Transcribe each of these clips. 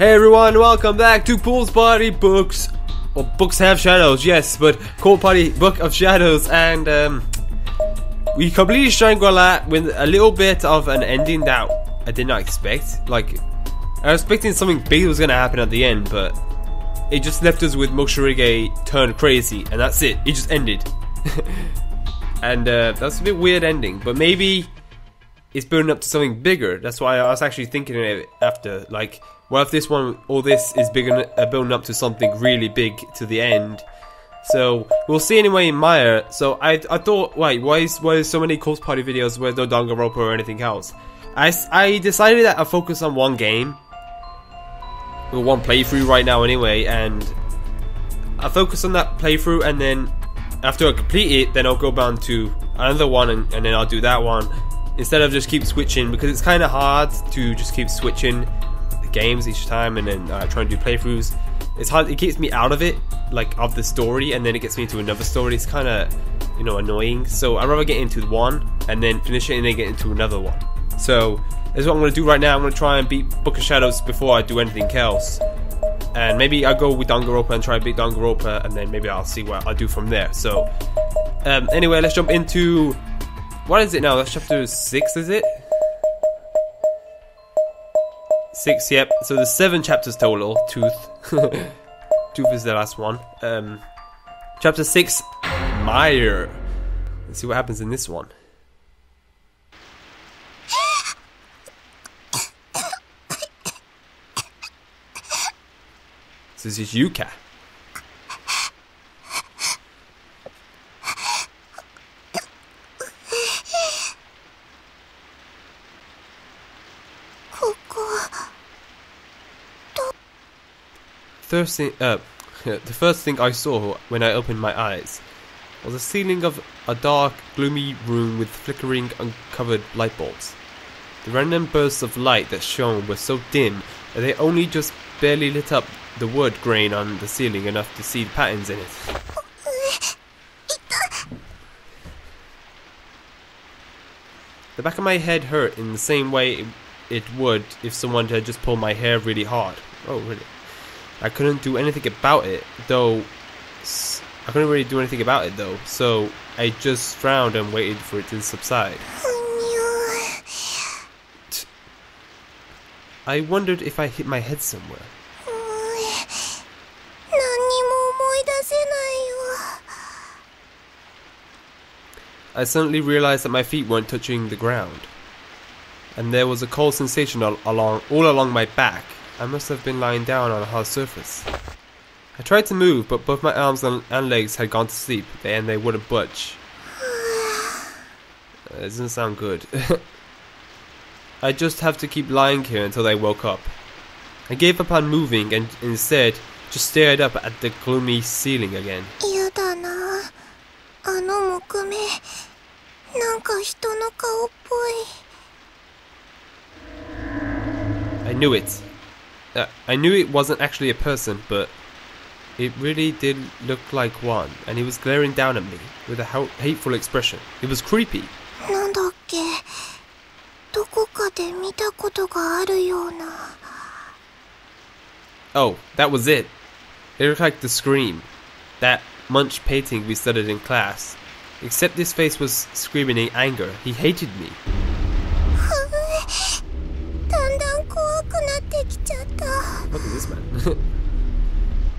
Hey everyone, welcome back to Pool's Party Books. Well, books have shadows, yes, but Pool Party Book of Shadows, and we completed Shangri-La with a little bit of an ending that I did not expect. Like, I was expecting something big was gonna happen at the end, but it just left us with Moshirige turned crazy, and that's it. It just ended. And that's a bit weird ending, but maybe it's building up to something bigger. That's why I was actually thinking of it after, like, what if this one, all this is bigger, building up to something really big to the end? So we'll see anyway in MIRE. So I thought, wait, why is so many Corpse Party videos where no Danganronpa or anything else? I decided that I'll focus on one game, or one playthrough right now anyway, and I'll focus on that playthrough, and then after I complete it, then I'll go down to another one, and then I'll do that one instead of just keep switching, because it's kind of hard to just keep switching games each time and then trying to do playthroughs. It's hard. It keeps me out of it, like of the story, and then it gets me into another story. It's kind of, you know, annoying. So I'd rather get into one and then finish it and then get into another one. So that's what I'm going to do right now. I'm going to try and beat Book of Shadows before I do anything else, and maybe I'll go with Danganronpa and try and beat Danganronpa, and then maybe I'll see what I'll do from there. So anyway, let's jump into, what is it now? That's chapter 6, is it? 6, yep. So there's 7 chapters total. Tooth. Tooth is the last one. Chapter 6, MIRE. Let's see what happens in this one. This is Yuka. The first thing I saw when I opened my eyes was a ceiling of a dark, gloomy room with flickering, uncovered light bulbs. The random bursts of light that shone were so dim that they only just barely lit up the wood grain on the ceiling enough to see patterns in it. The back of my head hurt in the same way it would if someone had just pulled my hair really hard. Oh, really? I couldn't do anything about it, though. I couldn't really do anything about it, though. So I just frowned and waited for it to subside. I wondered if I hit my head somewhere. I suddenly realized that my feet weren't touching the ground, and there was a cold sensation all along my back. I must have been lying down on a hard surface. I tried to move, but both my arms and legs had gone to sleep, and they wouldn't budge. It doesn't sound good. I just have to keep lying here until I woke up. I gave up on moving and instead just stared up at the gloomy ceiling again. I knew it. I knew it wasn't actually a person, but it really did look like one, and he was glaring down at me with a hateful expression. It was creepy. Oh, that was it. It looked like the Scream, that Munch painting we studied in class. Except his face was screaming in anger. He hated me. Look at this man.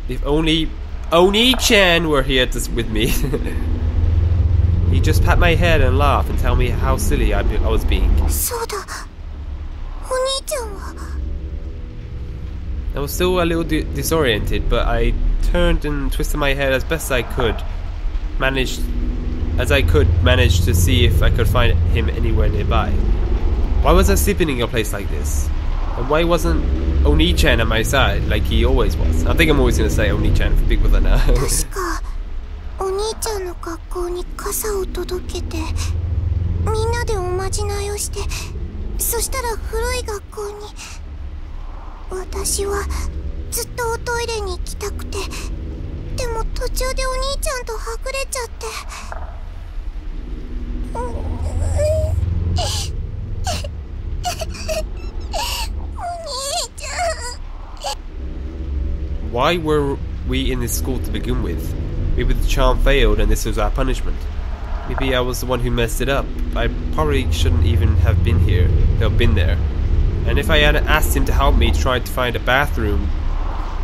If only Oni-chan were here with me. He just pat my head and laugh and tell me how silly I was being. I was still a little disoriented, but I turned and twisted my head as best I could. Managed to see if I could find him anywhere nearby. Why was I sleeping in a place like this? And why wasn't Oni-chan at my side like he always was? I think I'm always going to say Oni-chan for people that know. Why were we in this school to begin with? Maybe the charm failed and this was our punishment. Maybe I was the one who messed it up. I probably shouldn't even have been here. They've been there. And if I had asked him to help me try to find a bathroom,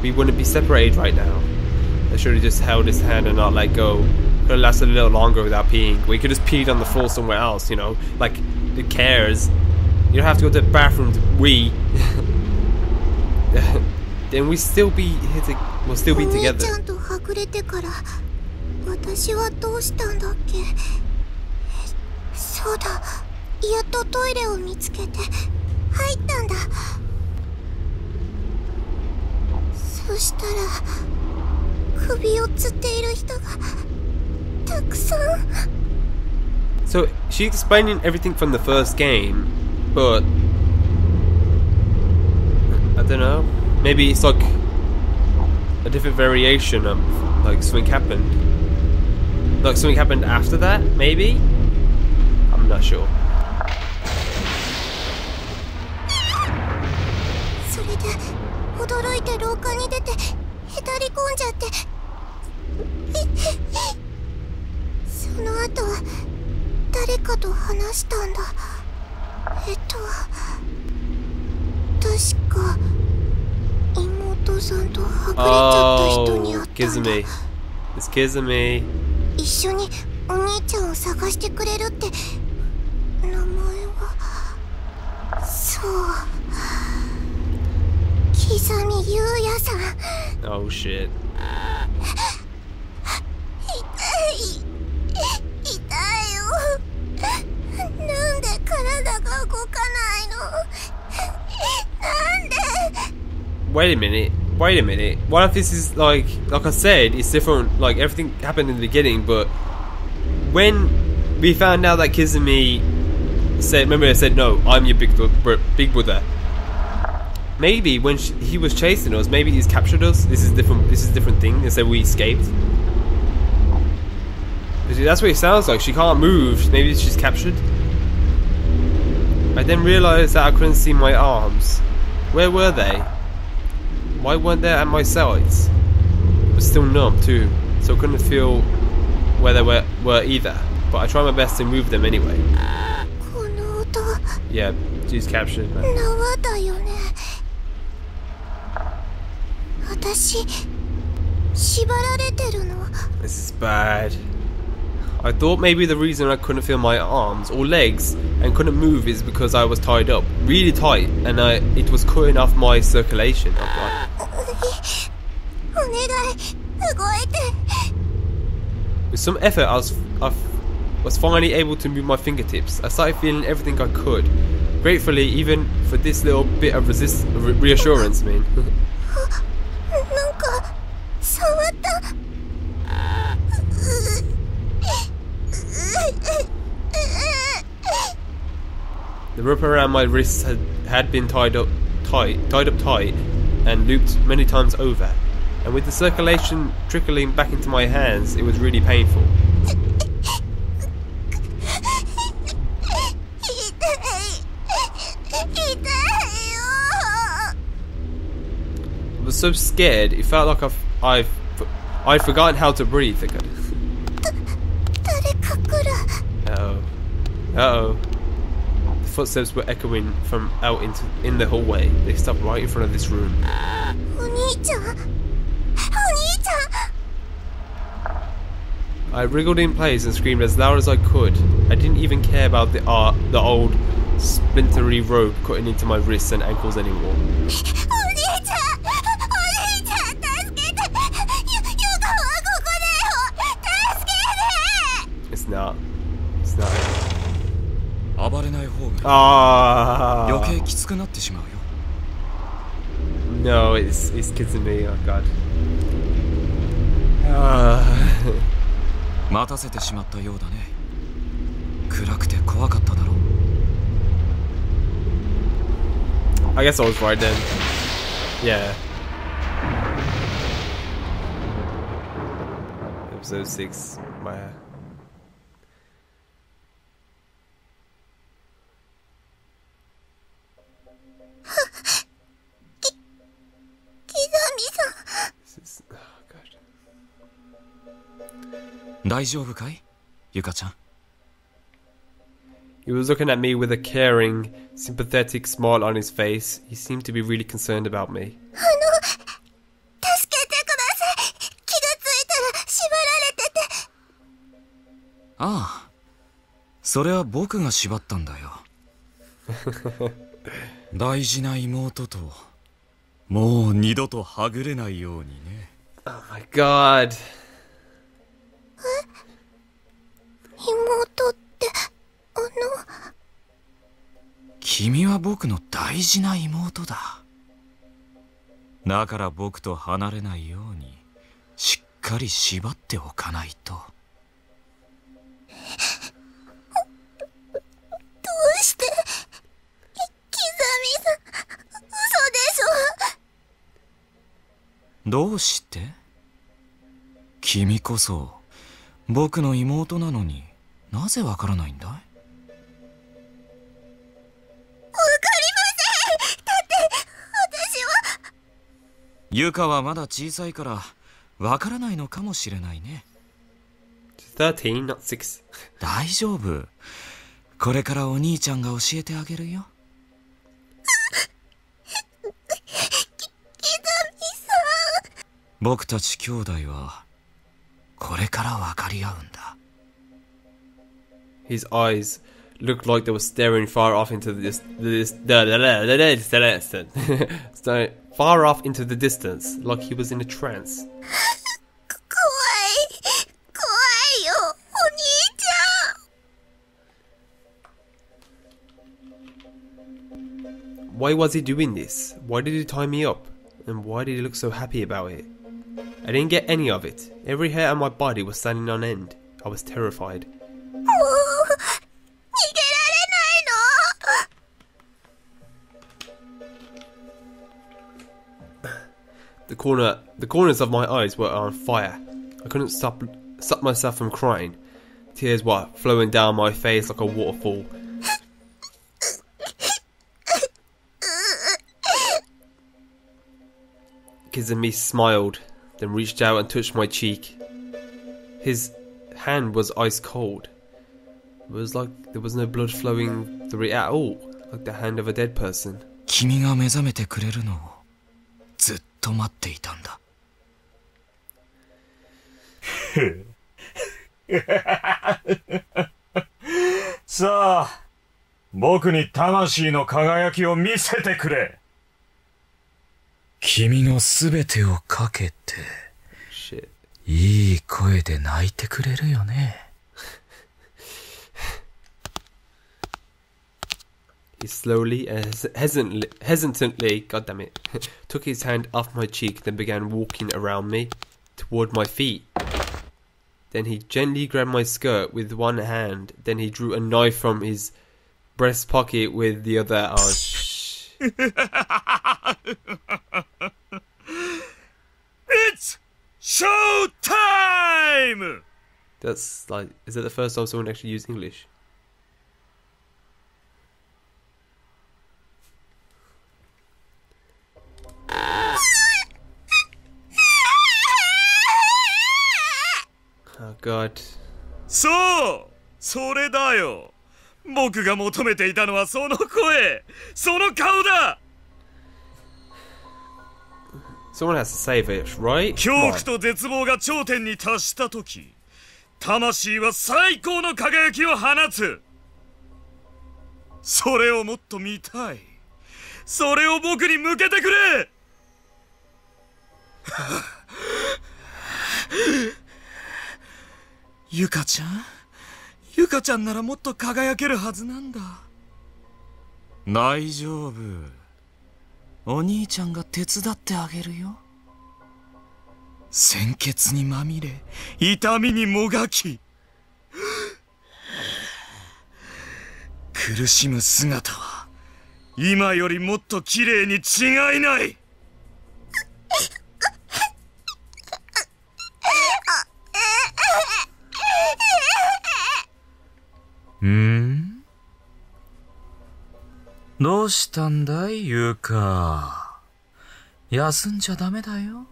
we wouldn't be separated right now. I should have just held his hand and not let go. Could have lasted a little longer without peeing. We could just peed on the floor somewhere else, you know? Like, who cares? You don't have to go to the bathroom to wee. Then we'll still be together. 私はどうしたんだっけ。そうだ、やっとトイレを見つけて入ったんだ。そしたら首を吊っている人がたくさん。 So she's explaining everything from the first game, but I don't know. Maybe it's like a different variation of like something happened. Like something happened after that, maybe? I'm not sure. それで驚いて廊下に出てへたり込んじゃって。その後は誰かと話したんだ。確か妹さんとはぐれちゃった人に会ったんだ。It's Kizumi. 一緒にお兄ちゃんを探してくれるって名前はそう刻みゆうやさん。 Oh shit. 痛いよ。なんで体が動かないの。なんで。 Wait a minute. What if this is like I said, it's different, like everything happened in the beginning, but when we found out that Kizumi said, remember I said, no, I'm your big brother. Maybe when he was chasing us, maybe he's captured us. This is a different thing. They said we escaped. That's what it sounds like. She can't move. Maybe she's captured. I then realized that I couldn't see my arms. Where were they? Why weren't they at my sides? It was still numb too, so I couldn't feel where they were either. But I tried my best to move them anyway. Yeah, she's captured, man. This is bad. I thought maybe the reason I couldn't feel my arms or legs and couldn't move is because I was tied up really tight and it was cutting off my circulation. With some effort, I was finally able to move my fingertips. I started feeling everything I could. Gratefully, even for this little bit of reassurance, man. The rope around my wrists had been tied up tight and looped many times over, and with the circulation trickling back into my hands, it was really painful. I was so scared, it felt like I'd forgotten how to breathe again. Uh-oh. The footsteps were echoing from out in the hallway. They stopped right in front of this room. I wriggled in place and screamed as loud as I could. I didn't even care about the old splintery rope cutting into my wrists and ankles anymore. It's not. No, it's Kizumi. Oh god. I guess I was right then. Yeah. Episode 6. MIRE. Oh, God. 大丈夫かいゆかちゃん。 He was looking at me with a caring, sympathetic smile on his face. He seemed to be really concerned about me. 助けてください。気がついたら縛られてて。ああ、それは僕が縛ったんだよ。大事な妹ともう二度とはぐれないようにね。 Oh my God. 妹って、君は僕の大事な妹だ。だから僕と離れないようにしっかり縛っておかないと。どうして、キザミさん、嘘でしょ。どうして？君こそ僕の妹なのになぜわからないんだい？ゆかはまだ小さいからわからないのかもしれないね。 13, not 6. 大丈夫。これからお兄ちゃんが教えてあげるよ。僕たち兄弟はこれから分かり合うんだ。 His eyes looked like they were staring far off into far off into the distance, like he was in a trance. 怖いよ、お兄ちゃん。 Why was he doing this? Why did he tie me up? And why did he look so happy about it? I didn't get any of it. Every hair on my body was standing on end. I was terrified. もう逃げられないの。 The corners of my eyes were on fire. I couldn't stop myself from crying. Tears were flowing down my face like a waterfall. Kizumi smiled, then reached out and touched my cheek. His hand was ice cold. It was like there was no blood flowing through it at all, like the hand of a dead person. 君が目覚めてくれるのをずっと待っていたんだ。さあ、僕に魂の輝きを見せてくれ。君のすべてをかけて Shit. いい声で泣いてくれるよね。He slowly and hesitantly, God damn it, took his hand off my cheek, then began walking around me toward my feet. Then he gently grabbed my skirt with one hand. Then he drew a knife from his breast pocket with the other. Oh, It's show time! that's like, is that the first time someone actually used English? Oh God. そう、それだよ。僕が求めていたのはその声、その顔だ。Someone has to save it, right? 恐 Come 怖 on. と絶望が頂点に達したとき、魂は最高の輝きを放つ。それをもっと見たい。それを僕に向けてくれ。ゆかちゃん、ゆかちゃんならもっと輝けるはずなんだ。大丈夫。お兄ちゃんが手伝ってあげるよ。鮮血にまみれ、痛みにもがき、苦しむ姿は今よりもっと綺麗に違いない。どうしたんだい、ゆか。休んじゃダメだよ。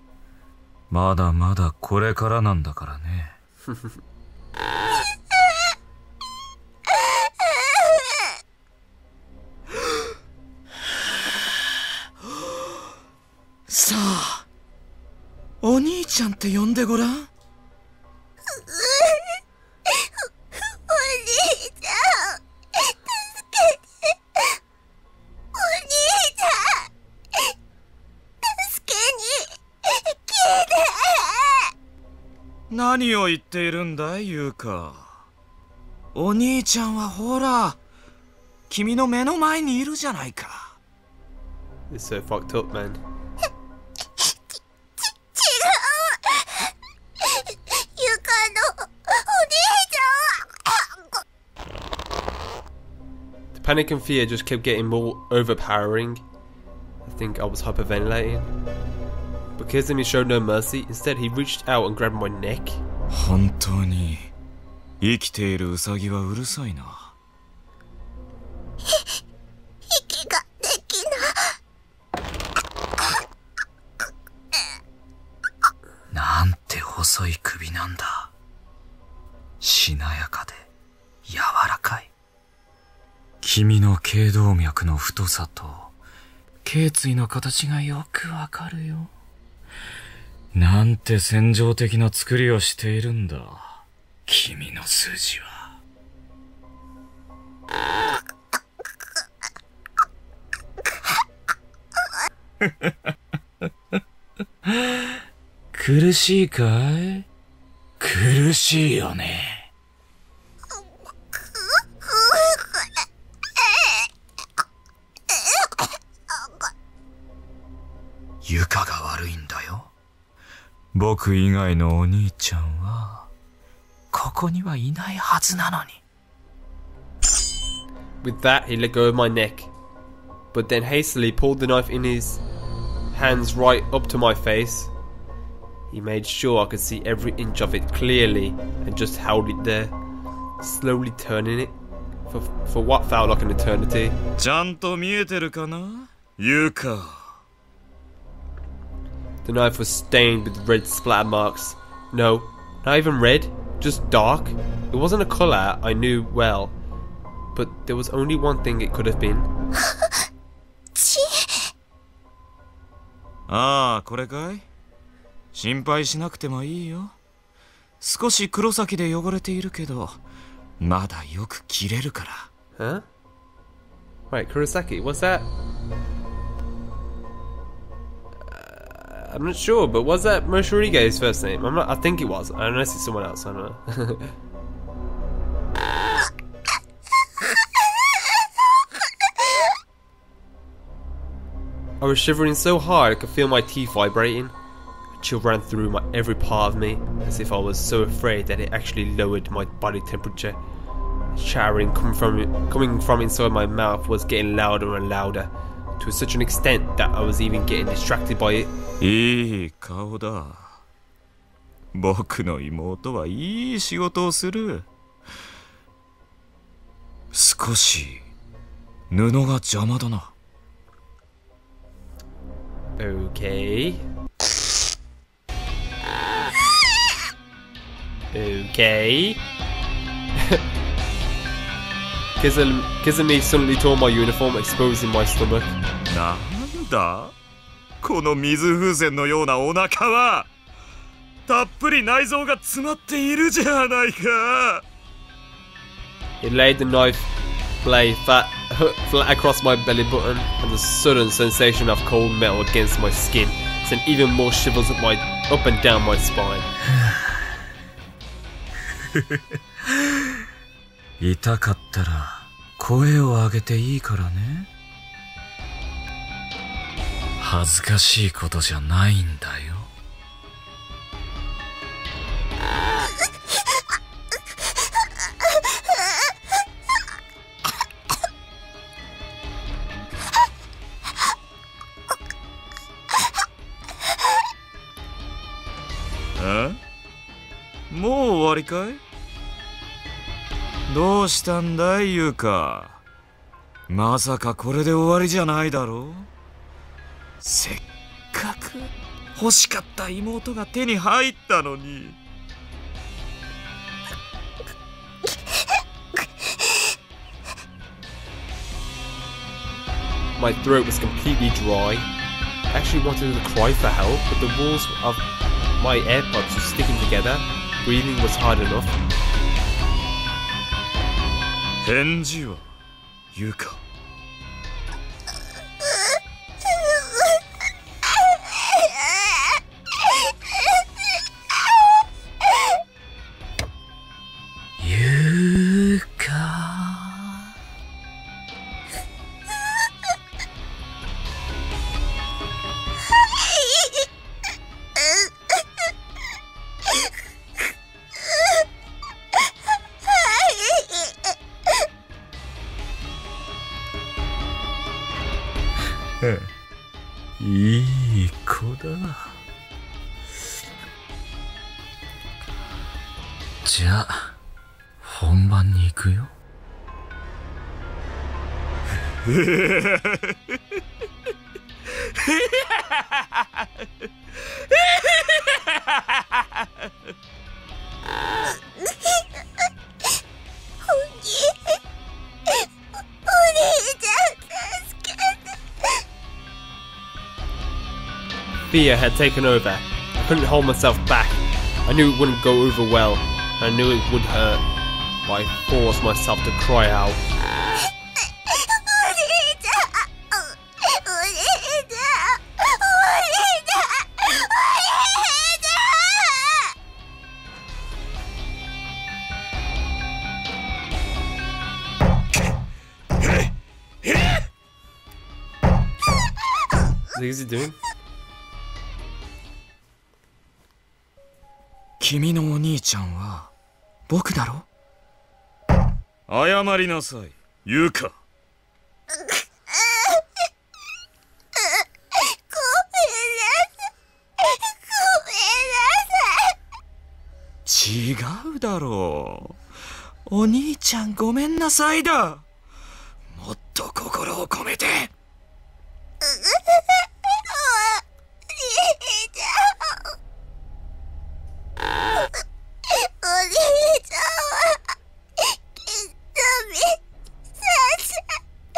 まだまだこれからなんだからね。さあ、お兄ちゃんって呼んでごらん。お兄ちゃん、助けて。お兄ちゃん、助けに来て。何を言っているんだい、ユカ。お兄ちゃんはほら、君の目の前にいるじゃないか。It's so fucked up, man. The panic and fear just kept getting more overpowering. I think I was hyperventilating. But Kizumi showed no mercy. Instead, he reached out and grabbed my neck. 本当に生きているウサギはうるさいな。息ができない。なんて細い首なんだ。しなやかで柔らかい。君の頸動脈の太さと頸椎の形がよくわかるよ。なんて戦場的な作りをしているんだ、君の筋は。苦しいかい？苦しいよね。ゆかが悪いんだよ。僕以外のお兄ちゃんはここにはいないはずなのに。 With that, he let go of my neck, but then hastily pulled the knife in his hands right up to my face. He made sure I could see every inch of it clearly and just held it there, slowly turning it for what felt like an eternity. ちゃんと見えてるかな、ユカ。The knife was stained with red splatter marks. No, not even red, just dark. It wasn't a colour I knew well, but there was only one thing it could have been. ああ、これかい？心配しなくてもいいよ。少し黒崎で汚れているけど、まだよく切れるから。Huh? Wait, Kurosaki, what's that? I'm not sure, but was that Moshirige's first name? I think it was, unless it's someone else, I don't know. I was shivering so hard I could feel my teeth vibrating. A chill ran through every part of me, as if I was so afraid that it actually lowered my body temperature. Showering coming from inside my mouth was getting louder and louder, to such an extent that I was even getting distracted by it. いい顔だ。僕の妹はいい仕事をする。少し布が邪魔だな。Okay. Okay. Kizumi suddenly tore my uniform, exposing my stomach. なんだこの水風船のようなお腹は。たっぷり内臓が詰まっているじゃないか。It laid the knife blade flat across my belly button, and the sudden sensation of cold metal against my skin sent even more shivers up and down my spine. 痛かったら声を上げていいからね。恥ずかしいことじゃないんだよ。もう終わりかい？どうしたんだい、ユカ。まさかこれで終わりじゃないだろう。せっかく欲しかった妹が手に入ったのに。My throat was completely dry. I actually wanted to cry for help, but the walls of my AirPods were sticking together. Breathing was hard enough. 返事はゆか。ゆか。いい子だ。じゃあ本番に行くよ。Fear had taken over. I couldn't hold myself back. I knew it wouldn't go over well. I knew it would hurt. But I forced myself to cry out. What is he doing? 君のお兄ちゃんは僕だろ。謝りなさい、ゆか。違うだろう。お兄ちゃんごめんなさいだ。もっと心を込めて。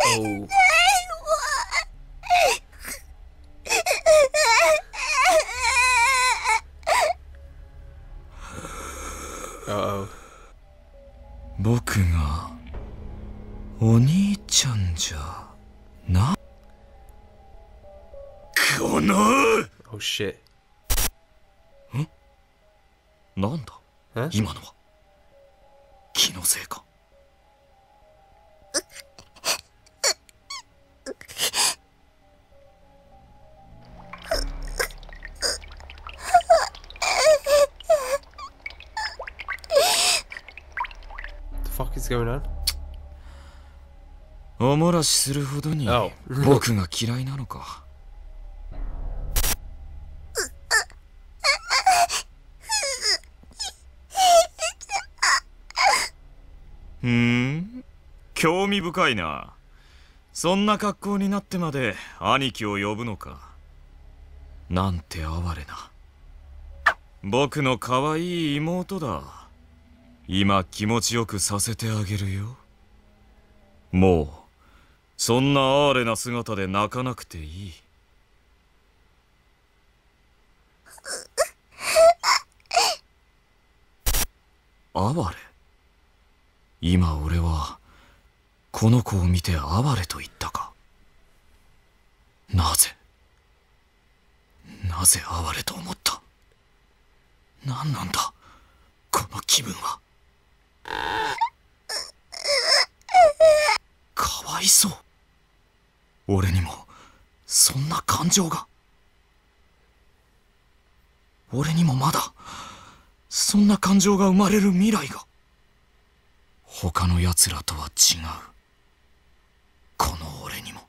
Oh. Uh-oh. 僕がお兄ちゃんじゃな。この Oh shit. なんだ、Huh? 今のは気のせいか。What the fuck is going on? おもらしするほどに Oh. 僕が嫌いなのか。興味深いな。そんな格好になってまで兄貴を呼ぶのか。なんて哀れな。僕の可愛い妹だ。今気持ちよくさせてあげるよ。もうそんな哀れな姿で泣かなくていい。哀れ。今俺はこの子を見て哀れと言ったか。なぜ哀れと思った。何なんだこの気分は。かわいそう。俺にもそんな感情が。俺にもまだそんな感情が生まれる未来が。他の奴らとは違う。この俺にも。